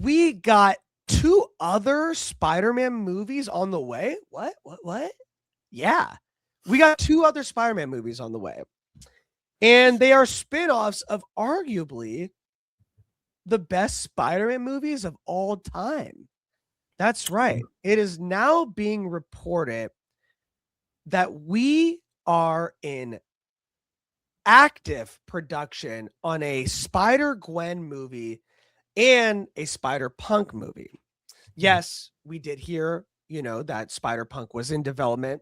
we got two other Spider-Man movies on the way. What? Yeah. We got two other Spider-Man movies on the way. And they are spin-offs of arguably the best Spider-Man movies of all time. That's right. It is now being reported that we are in active production on a Spider-Gwen movie and a Spider-Punk movie. Yes, we did hear, that Spider-Punk was in development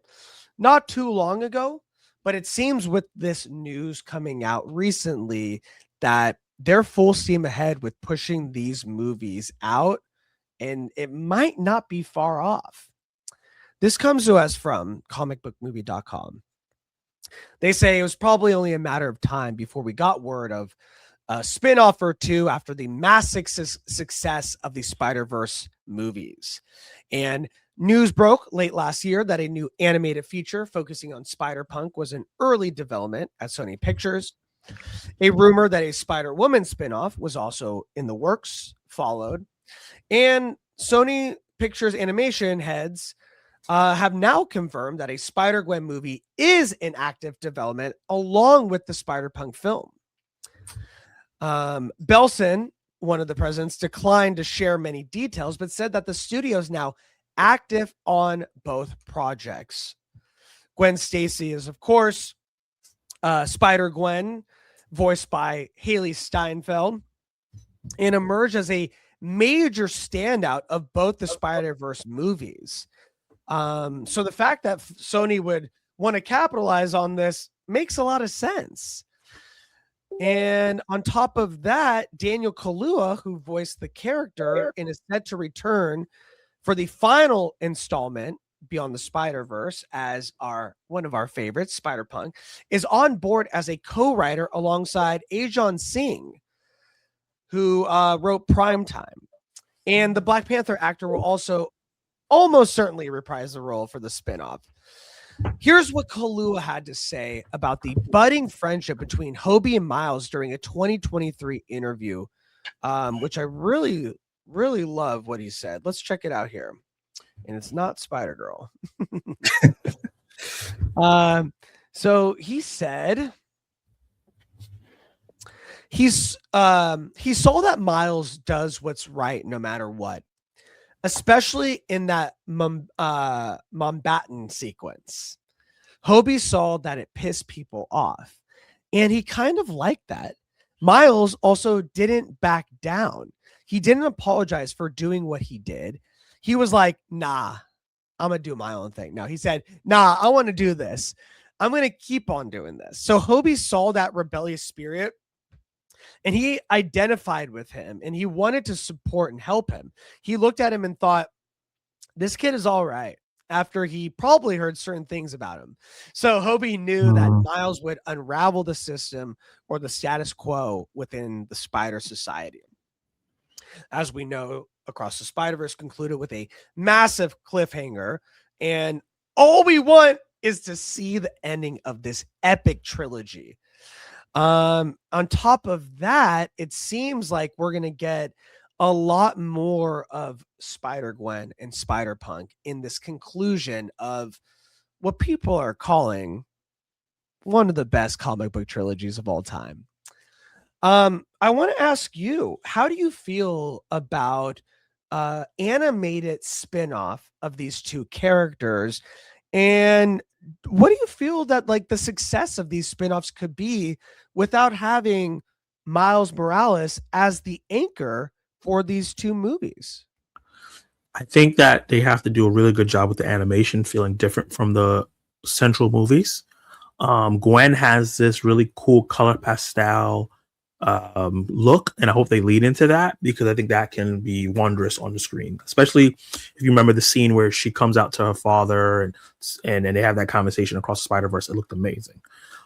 not too long ago, but it seems with this news coming out recently that they're full steam ahead with pushing these movies out, and it might not be far off. This comes to us from comicbookmovie.com. They say it was probably only a matter of time before we got word of a spin-off or two after the massive success of the Spider-Verse movies. And news broke late last year that a new animated feature focusing on Spider-Punk was in early development at Sony Pictures. A rumor that a Spider-Woman spin-off was also in the works followed. And Sony Pictures animation heads have now confirmed that a Spider-Gwen movie is in active development along with the Spider-Punk film. Bernstein, one of the presidents, declined to share many details, but said that the studio is now active on both projects. Gwen Stacy is, of course, Spider-Gwen, voiced by Haley Steinfeld, and emerged as a major standout of both the Spider-Verse movies. So the fact that Sony would want to capitalize on this makes a lot of sense. And on top of that, Daniel Kaluuya, who voiced the character and is set to return for the final installment, Beyond the Spider-Verse, as one of our favorites, Spider-Punk, is on board as a co-writer alongside Ajon Singh, who wrote Primetime. And the Black Panther actor will also almost certainly reprise the role for the spinoff. Here's what Kaluuya had to say about the budding friendship between Hobie and Miles during a 2023 interview, which I really, really love what he said. Let's check it out here. And it's not Spider-Girl. So he said he saw that Miles does what's right no matter what, especially in that Mountbatten sequence. Hobie saw that it pissed people off, and he kind of liked that. Miles also didn't back down. He didn't apologize for doing what he did. He was like, nah, I'm going to do my own thing. No, he said, nah, I want to do this. I'm going to keep on doing this. So Hobie saw that rebellious spirit, and he identified with him, and he wanted to support and help him. He looked at him and thought, this kid is all right, after he probably heard certain things about him. So Hobie knew that Miles would unravel the system or the status quo within the Spider Society. As we know, Across the Spider-Verse concluded with a massive cliffhanger, and all we want is to see the ending of this epic trilogy. On top of that, it seems like we're going to get a lot more of Spider-Gwen and Spider-Punk in this conclusion of what people are calling one of the best comic book trilogies of all time. I want to ask you, how do you feel about animated spin-off of these two characters? And what do you feel that like the success of these spin-offs could be without having Miles Morales as the anchor for these two movies? I think that they have to do a really good job with the animation feeling different from the central movies. Gwen has this really cool color pastel look, and I hope they lead into that, because I think that can be wondrous on the screen, especially if you remember the scene where she comes out to her father and they have that conversation across the Spider-Verse. It looked amazing.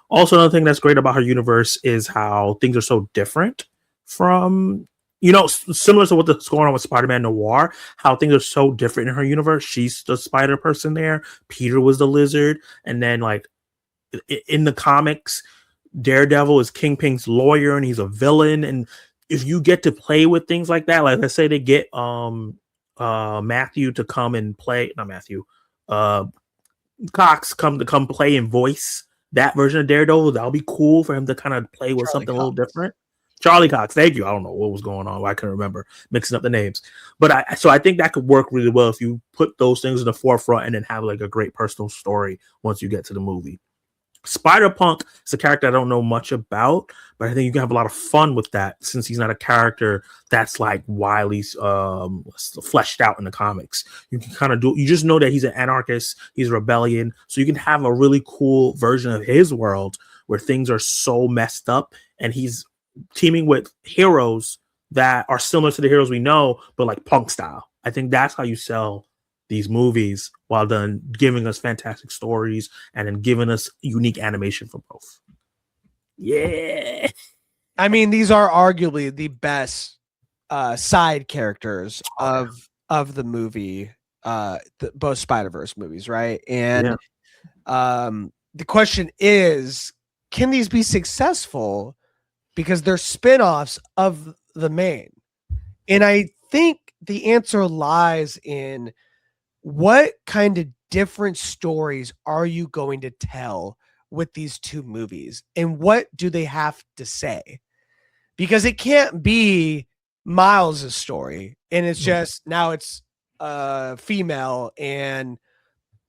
Also, another thing that's great about her universe is how things are so different from, similar to what's going on with Spider-Man Noir, how things are so different in her universe. She's the spider person there. Peter was the lizard. And then like in the comics, Daredevil is Kingpin's lawyer and he's a villain, and if you get to play with things like that, like let's say they get Matthew to come and play, not Matthew, uh Cox come play and voice that version of Daredevil, that'll be cool for him to kind of play with Charlie something a little Cox. different. Charlie Cox, thank you. I don't know what was going on. I couldn't remember mixing up the names, but I think that could work really well if you put those things in the forefront and then have like a great personal story once you get to the movie. Spider-Punk is a character I don't know much about, but I think you can have a lot of fun with that since he's not a character that's like widely fleshed out in the comics. You can kind of you just know that he's an anarchist, he's a rebellion, so you can have a really cool version of his world where things are so messed up and he's teaming with heroes that are similar to the heroes we know, but like punk style. I think that's how you sell these movies while then giving us fantastic stories and then giving us unique animation for both. Yeah. I mean, these are arguably the best side characters of the movie, both Spider-Verse movies, right? And the question is, can these be successful because they're spin-offs of the main? And I think the answer lies in what kind of different stories are you going to tell with these two movies, and what do they have to say? Because it can't be Miles's story and it's just now it's female and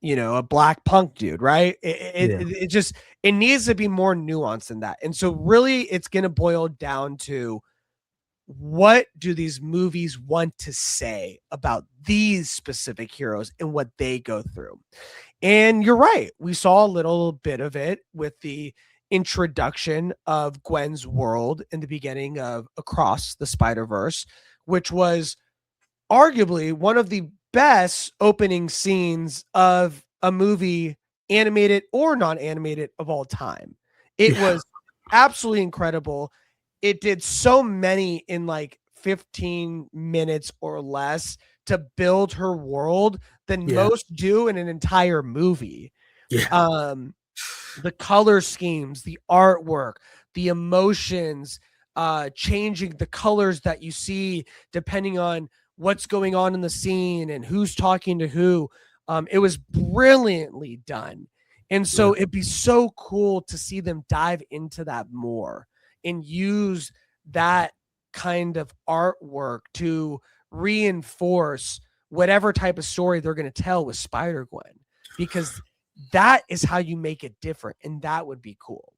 a black punk dude, right? It just, it needs to be more nuanced than that. And so really it's going to boil down to, what do these movies want to say about these specific heroes and what they go through? And you're right. We saw a little bit of it with the introduction of Gwen's world in the beginning of Across the Spider-Verse, which was arguably one of the best opening scenes of a movie, animated or non-animated, of all time. It was absolutely incredible. It did so many in like 15 minutes or less to build her world than most do in an entire movie. The color schemes, the artwork, the emotions, changing the colors that you see depending on what's going on in the scene and who's talking to who. It was brilliantly done. And so it'd be so cool to see them dive into that more and use that kind of artwork to reinforce whatever type of story they're going to tell with Spider-Gwen, because that is how you make it different. And that would be cool.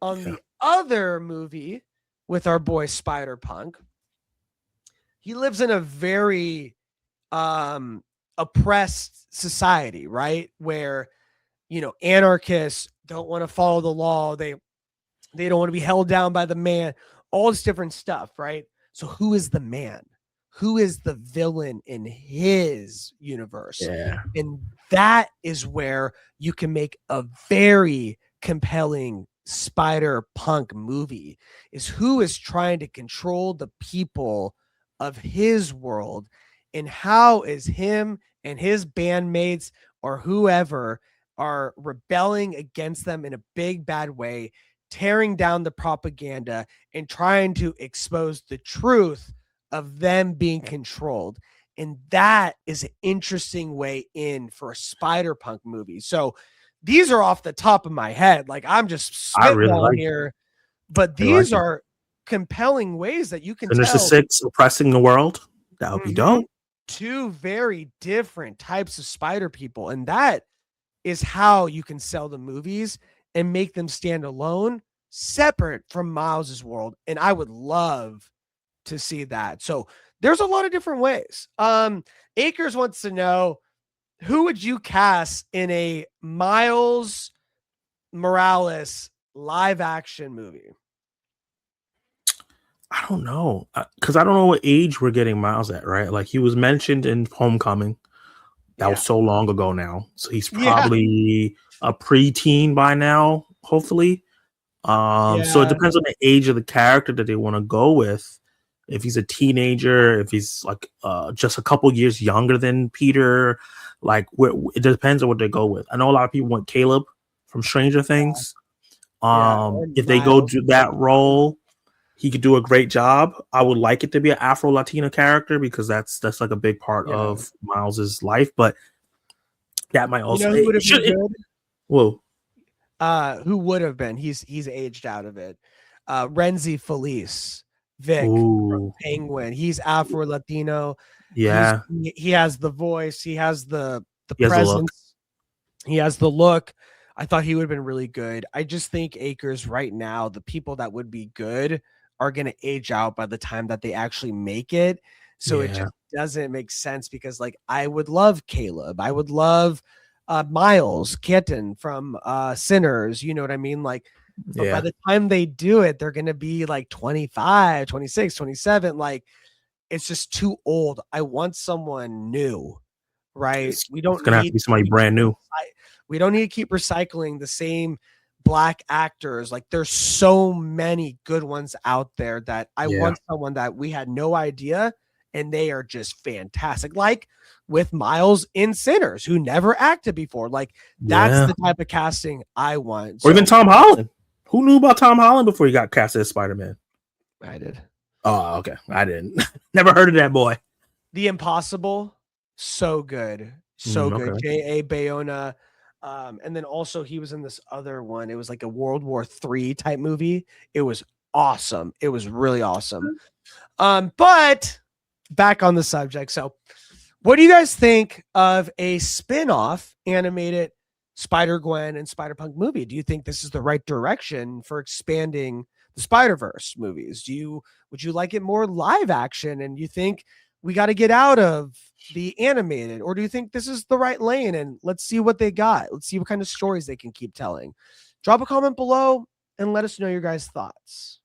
On the other movie with our boy Spider-Punk, he lives in a very oppressed society, right? Where, anarchists don't want to follow the law. They don't want to be held down by the man, all this different stuff, right? So who is the man? Who is the villain in his universe? And that is where you can make a very compelling Spider-Punk movie, is who is trying to control the people of his world, and how is him and his bandmates or whoever are rebelling against them in a big bad way, tearing down the propaganda and trying to expose the truth of them being controlled. And that is an interesting way in for a Spider-Punk movie. So these are off the top of my head. Like, I'm just spitballing here, but these are compelling ways that you can tell. Sinister Six oppressing the world. That would be dope. Two very different types of spider people. And that is how you can sell the movies and make them stand alone, separate from Miles's world. And I would love to see that. So there's a lot of different ways. Akers wants to know, who would you cast in a Miles Morales live action movie? I don't know, because I don't know what age we're getting Miles at, right? Like, he was mentioned in Homecoming. That was so long ago now. So he's probably a preteen by now, hopefully. So it depends on the age of the character that they want to go with. If he's a teenager, if he's like just a couple years younger than Peter, like it depends on what they go with. I know a lot of people want Caleb from Stranger Things. If they go do that role, he could do a great job. I would like it to be an Afro Latina character because that's like a big part Yeah. of Miles's life. But that might You also know who would have been good? Whoa. Who would have been? He's aged out of it. Renzi Felice, Vic from Ooh. Penguin. He's Afro Latino. Yeah. He has the voice. He has the He has the look. presence. He has the look. I thought he would have been really good. I just think Akers right now, the people that would be good are going to age out by the time that they actually make it. So it Yeah. just doesn't make sense because like I would love Caleb. I would love Miles Keaton from Sinners. You know what I mean? Like, but by Yeah. the time they do it, they're going to be like 25, 26, 27. Like it's just too old. I want someone new, right? It's gonna have to be somebody brand new. We don't need to keep recycling the same black actors. Like there's so many good ones out there that I want someone that we had no idea and they are just fantastic. Like with Miles in Sinners, who never acted before. Like that's the type of casting I want. Or even Tom Holland. Who knew about Tom Holland before he got cast as Spider-Man? I did. Oh, okay. I didn't. Never heard of that boy. The Impossible, so good. So good. J.A. Bayona. And then also he was in this other one. It was like a World War III type movie. It was awesome. It was really awesome. But back on the subject. So what do you guys think of a spin-off animated Spider-Gwen and Spider-Punk movie? Do you think this is the right direction for expanding the Spider-Verse movies? Would you like it more live action? And you think we got to get out of the animated, or do you think this is the right lane and let's see what they got? Let's see what kind of stories they can keep telling. Drop a comment below and let us know your guys' thoughts.